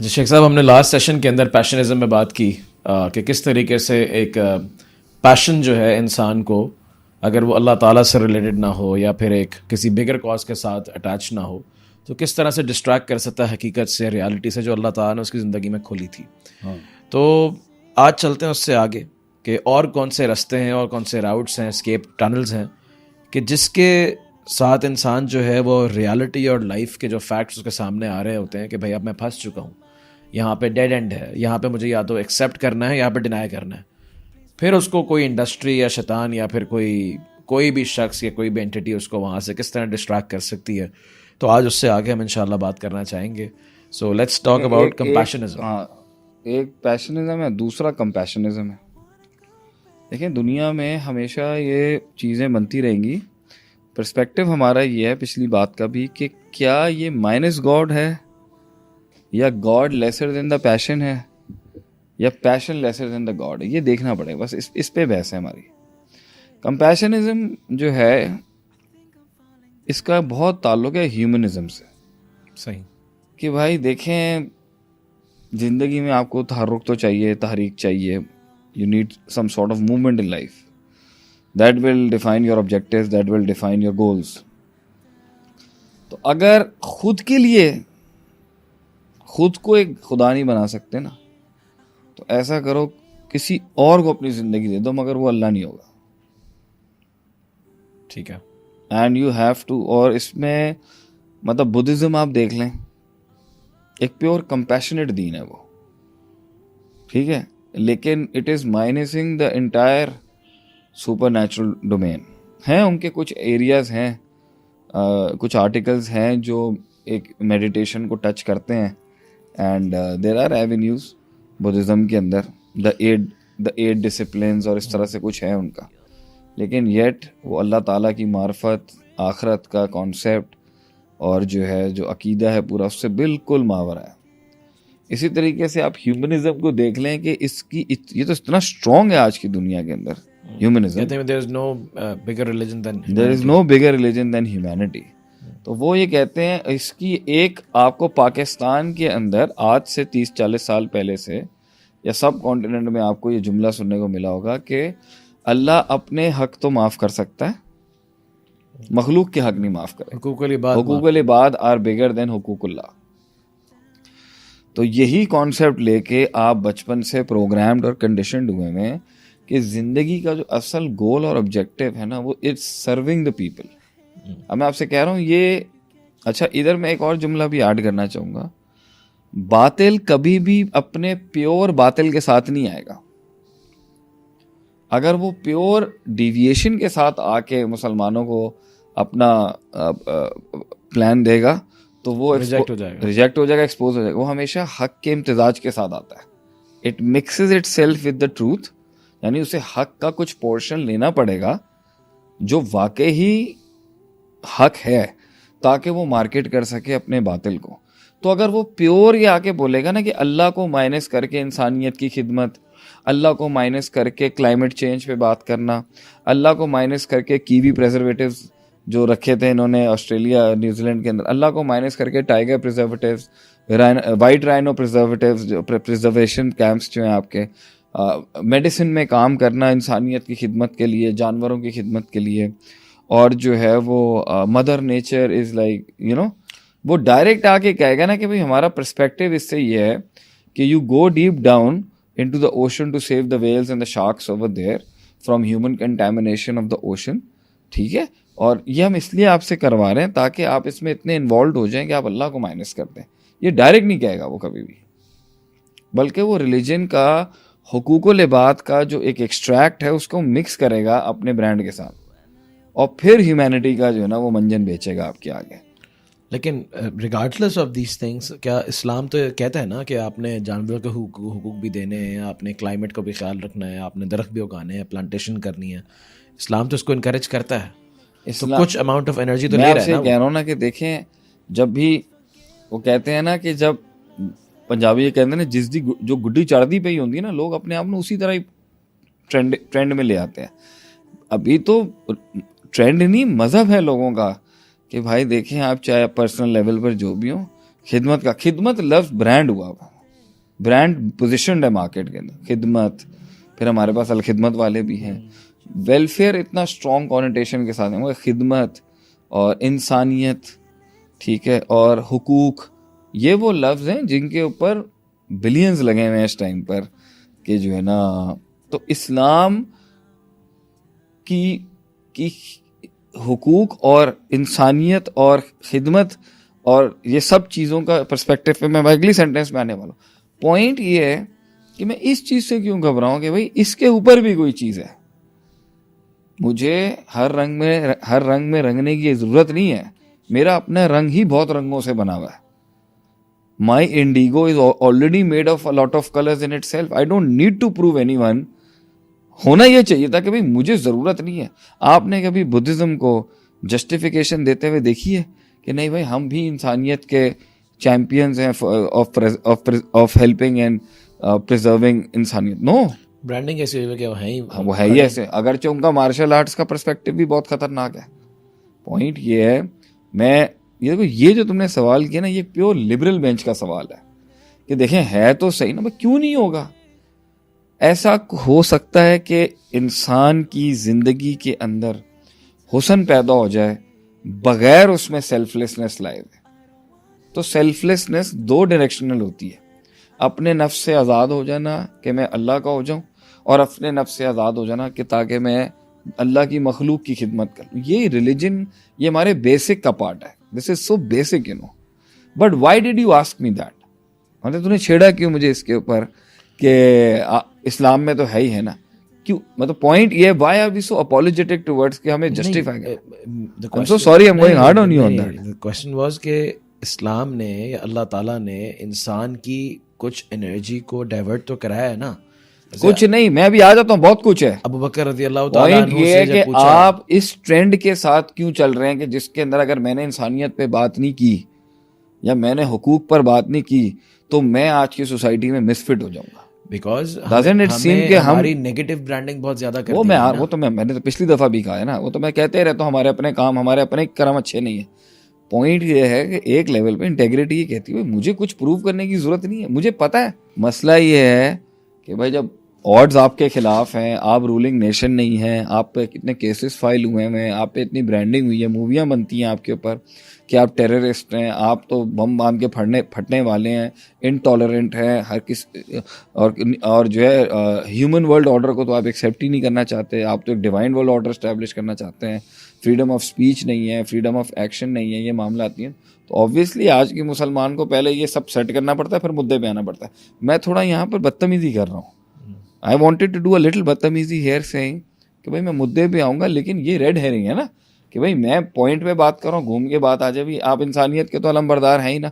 جی شیخ صاحب، ہم نے لاسٹ سیشن کے اندر پیشنزم میں بات کی کہ کس طریقے سے ایک پیشن جو ہے انسان کو، اگر وہ اللہ تعالیٰ سے ریلیٹڈ نہ ہو یا پھر ایک کسی بگر کاز کے ساتھ اٹیچ نہ ہو، تو کس طرح سے ڈسٹریکٹ کر سکتا ہے حقیقت سے، ریالٹی سے جو اللہ تعالیٰ نے اس کی زندگی میں کھولی تھی. تو آج چلتے ہیں اس سے آگے کہ اور کون سے رستے ہیں اور کون سے راؤٹس ہیں، اسکیپ ٹنلز ہیں کہ جس کے ساتھ انسان جو ہے وہ ریالٹی اور لائف کے جو فیکٹس اس کے سامنے آ رہے ہوتے ہیں کہ بھائی اب میں پھنس چکا ہوں، یہاں پہ ڈیڈ اینڈ ہے، یہاں پہ مجھے یا تو ایکسیپٹ کرنا ہے یا پہ ڈینائی کرنا ہے. پھر اس کو کوئی انڈسٹری یا شیطان یا پھر کوئی بھی شخص یا کوئی بھی اینٹی اس کو وہاں سے کس طرح ڈسٹریکٹ کر سکتی ہے. تو آج اس سے آگے ہم انشاءاللہ بات کرنا چاہیں گے. So let's talk about compassionism. ہاں، ایک پیشنزم ہے، دوسرا کمپیشنزم ہے. دیکھیں، دنیا میں ہمیشہ یہ چیزیں بنتی رہیں گی. پرسپیکٹیو ہمارا یہ ہے پچھلی بات کا بھی کہ کیا یہ مائنس گاڈ ہے یا گاڈ لیسر دین دا پیشن ہے یا پیشن لیسر دین دا گاڈ ہے. یہ دیکھنا پڑے گا، بس اس پہ بحث ہے ہماری. کمپیشنزم جو ہے اس کا بہت تعلق ہے ہیومنزم سے. صحیح کہ بھائی دیکھیں، زندگی میں آپ کو تحرک تو چاہیے، تحریک چاہیے. You need some sort of movement in life that will define your objectives, that will define your goals. تو اگر خود کے لیے خود کو ایک خدا نہیں بنا سکتے نا، تو ایسا کرو کسی اور کو اپنی زندگی دے دو، مگر وہ اللہ نہیں ہوگا. ٹھیک ہے. And you have to. اور اس میں مطلب بدھزم آپ دیکھ لیں، ایک پیور کمپیشنیٹ دین ہے وہ، ٹھیک ہے، لیکن it is minusing the entire supernatural domain. ہیں ان کے کچھ ایریاز ہیں، کچھ آرٹیکلز ہیں جو ایک میڈیٹیشن کو ٹچ کرتے ہیں. And there are avenues Buddhism کے اندر، دا ایٹ ڈسپلنز اور اس طرح سے کچھ ہے ان کا. لیکن یٹ وہ اللہ تعالیٰ کی معرفت، آخرت کا کانسیپٹ اور جو ہے جو عقیدہ ہے پورا، اس سے بالکل ماورا ہے. اسی طریقے سے آپ ہیومنزم کو دیکھ لیں کہ اس کی یہ تو اتنا اسٹرانگ ہے آج کی دنیا کے اندر. Humanism, there is no bigger religion than there is no bigger religion than humanity. تو وہ یہ کہتے ہیں اس کی ایک آپ کو پاکستان کے اندر آج سے 30-40 سال پہلے سے یا سب کانٹیننٹ میں آپ کو یہ جملہ سننے کو ملا ہوگا کہ اللہ اپنے حق تو معاف کر سکتا ہے، مخلوق کے حق نہیں معاف کرے. حقوق العباد آر بگر دین حقوق اللہ. تو یہی کانسیپٹ لے کے آپ بچپن سے پروگرامڈ اور کنڈیشنڈ ہوئے ہیں کہ زندگی کا جو اصل گول اور آبجیکٹیو ہے نا، وہ اٹس سرونگ دا پیپل. اب میں آپ سے کہہ رہا ہوں یہ اچھا، ادھر میں ایک اور جملہ بھی ایڈ کرنا چاہوں گا. باطل کبھی بھی اپنے پیور باطل کے ساتھ نہیں آئے گا. اگر وہ پیور ڈیویشن کے ساتھ آ کے مسلمانوں کو اپنا پلان دے گا تو وہ ریجیکٹ ہو جائے گا، ایکسپوز ہو جائے گا. وہ ہمیشہ حق کے امتزاج کے ساتھ آتا ہے. It mixes it self with the truth, یعنی اسے حق کا کچھ پورشن لینا پڑے گا جو واقعی حق ہے تاکہ وہ مارکیٹ کر سکے اپنے باطل کو. تو اگر وہ پیور یہ آ کے بولے گا نا کہ اللہ کو مائنس کر کے انسانیت کی خدمت، اللہ کو مائنس کر کے کلائمیٹ چینج پہ بات کرنا، اللہ کو مائنس کر کے کیوی پریزرویٹیوز جو رکھے تھے انہوں نے آسٹریلیا نیوزی لینڈ کے اندر، اللہ کو مائنس کر کے tiger preservatives, white rhino preservatives, preservation camps جو ہیں آپ کے، میڈیسن میں کام کرنا انسانیت کی خدمت کے لیے، جانوروں کی خدمت کے لیے. اور جو ہے وہ مدر نیچر از لائک وہ ڈائریکٹ آ کے کہے گا نا کہ بھائی ہمارا پرسپیکٹیو اس سے یہ ہے کہ you go deep down into the ocean to save the whales and the sharks over there from human contamination of the ocean. ٹھیک ہے، اور یہ ہم اس لیے آپ سے کروا رہے ہیں تاکہ آپ اس میں اتنے انوالوڈ ہو جائیں کہ آپ اللہ کو مائنس کر دیں. یہ ڈائریکٹ نہیں کہے گا وہ کبھی بھی، بلکہ وہ ریلیجن کا حقوق العباد کا جو ایک ایکسٹریکٹ ہے اس کو مکس کرے گا اپنے برانڈ کے ساتھ، اور پھر ہیومینٹی کا جو ہے نا وہ منجن بیچے گا آپ کے آگے. لیکن ریگارڈلیس آف دیز تھنگس، کیا اسلام تو کہتا ہے نا کہ آپ نے جانوروں کے حقوق بھی دینے ہیں، آپ نے کلائمیٹ کو بھی خیال رکھنا ہے، آپ نے درخت بھی اگانے ہیں، پلانٹیشن کرنی ہے. اسلام تو اس کو انکریج کرتا ہے، تو کچھ اماؤنٹ آف انرجی تو لے رہا ہے نا. میں آپ سے کہہ رہا ہوں نا کہ دیکھیں، جب بھی وہ کہتے ہیں نا کہ جب پنجابی یہ کہتے ہیں نا جس دی جو گڈی چڑھتی پئی ہوتی ہے نا، لوگ اپنے آپ کو اسی طرح ہی ٹرینڈ میں لے آتے ہیں. ابھی تو ٹرینڈ نہیں، مذہب ہے لوگوں کا کہ بھائی دیکھیں آپ چاہے پرسنل لیول پر جو بھی ہوں، خدمت کا, خدمت لفظ برانڈ ہوا, برانڈ پوزیشنڈ ہے مارکیٹ کے اندر, خدمت. پھر ہمارے پاس الخدمت والے بھی ہیں. ویلفیئر اتنا اسٹرانگ کونوٹیشن کے ساتھ ہے, خدمت اور انسانیت, ٹھیک ہے, اور حقوق, یہ وہ لفظ ہیں جن کے اوپر بلینز لگے ہوئے ہیں اس ٹائم پر کہ جو ہے نا. تو اسلام کی حقوق اور انسانیت اور خدمت اور یہ سب چیزوں کا پرسپیکٹو پہ میں اگلی سینٹینس میں آنے والا ہوں. پوائنٹ یہ ہے کہ میں اس چیز سے کیوں گھبراؤں کہ بھائی اس کے اوپر بھی کوئی چیز ہے. مجھے ہر رنگ میں رنگنے کی ضرورت نہیں ہے, میرا اپنا رنگ ہی بہت رنگوں سے بنا ہوا ہے. My indigo is already made of a lot of colors in itself. I don't need to prove anyone. ہونا یہ چاہیے تھا کہ بھئی مجھے ضرورت نہیں ہے. آپ نے کبھی بدھزم کو جسٹیفیکیشن دیتے ہوئے دیکھی ہے کہ نہیں بھائی ہم بھی انسانیت کے چیمپئنز ہیں آف ہیلپنگ اینڈ پریزرونگ انسانیت؟ نو. برانڈنگ ایسی ہوئی کہ وہ ہے ہی ایسے, اگرچہ ان کا مارشل آرٹس کا پرسپیکٹو بھی بہت خطرناک ہے. پوائنٹ یہ ہے, یہ جو تم نے سوال کیا نا, یہ پیور لبرل بینچ کا سوال ہے کہ دیکھیں ہے تو صحیح نا, کیوں نہیں ہوگا؟ ایسا ہو سکتا ہے کہ انسان کی زندگی کے اندر حسن پیدا ہو جائے بغیر اس میں سیلف لیسنس لائے ہوئے. تو سیلف لیسنس دو ڈائریکشنل ہوتی ہے, اپنے نفس سے آزاد ہو جانا کہ میں اللہ کا ہو جاؤں, اور اپنے نفس سے آزاد ہو جانا کہ تاکہ میں اللہ کی مخلوق کی خدمت کروں. یہ ریلیجن, یہ ہمارے بیسک کا پارٹ ہے. This is so basic you know. But why did you ask me that? مطلب تو نے چھیڑا کیوں مجھے اس کے اوپر کہ اسلام میں تو ہے ہی ہے نا, کیوں؟ مطلب پوائنٹ یہ ہے, why are we so apologetic towards کہ ہمیں جسٹیفائی کریں. I'm so sorry I'm going hard on you on that. The question was کہ اسلام نے یا اللہ تعالیٰ نے انسان کی کچھ انرجی کو ڈائیورٹ تو کرایا ہے نا. کچھ نہیں, میں بھی آ جاتا ہوں, بہت کچھ ہے. ابو بکر رضی اللہ تعالیٰ عنہ یہ ہے کہ آپ اس ٹرینڈ کے ساتھ کیوں چل رہے ہیں کہ جس کے اندر اگر میں نے انسانیت پہ بات نہیں کی یا میں نے حقوق پر بات نہیں کی تو میں آج کی سوسائٹی میں مس فٹ ہو جاؤں گا. بیکاز ہماری نیگیٹو برانڈنگ بہت زیادہ کرتی ہے. وہ تو میں نے تو پچھلی دفعہ بھی کہا ہے نا, وہ تو میں کہتے رہتا ہوں ہمارے اپنے کام, ہمارے اپنے کرم اچھے نہیں ہیں. پوائنٹ یہ ہے کہ ایک لیول پہ انٹیگریٹی یہ کہتی ہے مجھے کچھ پروو کرنے کی ضرورت نہیں ہے, مجھے پتا ہے. مسئلہ یہ ہے کہ بھائی جب آڈز آپ کے خلاف ہیں, آپ رولنگ نیشن نہیں ہیں, آپ پہ کتنے کیسز فائل ہوئے ہیں, آپ پہ اتنی برانڈنگ ہوئی ہے, موویاں بنتی ہیں آپ کے اوپر کہ آپ ٹیررسٹ ہیں, آپ تو بم باندھ کے پھٹنے والے ہیں, انٹالرنٹ ہیں ہر کسی, اور جو ہے ہیومن ورلڈ آرڈر کو تو آپ ایکسیپٹ ہی نہیں کرنا چاہتے, آپ تو ایک ڈیوائن ورلڈ آرڈر اسٹیبلش کرنا چاہتے ہیں. فریڈم آف اسپیچ نہیں ہے, فریڈم آف ایکشن نہیں ہے, یہ معاملہ آتی ہیں. تو آبویسلی آج کے مسلمان کو پہلے یہ سب سیٹ کرنا پڑتا ہے, پھر مدعے پہ آنا پڑتا ہے. میں تھوڑا یہاں پر بدتمیزی کر رہا ہوں. I wanted to do a little بدتمیزی here saying کہ بھائی میں مدعے پہ آؤں گا, لیکن یہ ریڈ ہیرنگ ہے نا کہ بھائی میں پوائنٹ پہ بات کر رہا ہوں, گھوم کے بات آ جائے. بھی آپ انسانیت کے تو علم بردار ہیں ہی نا.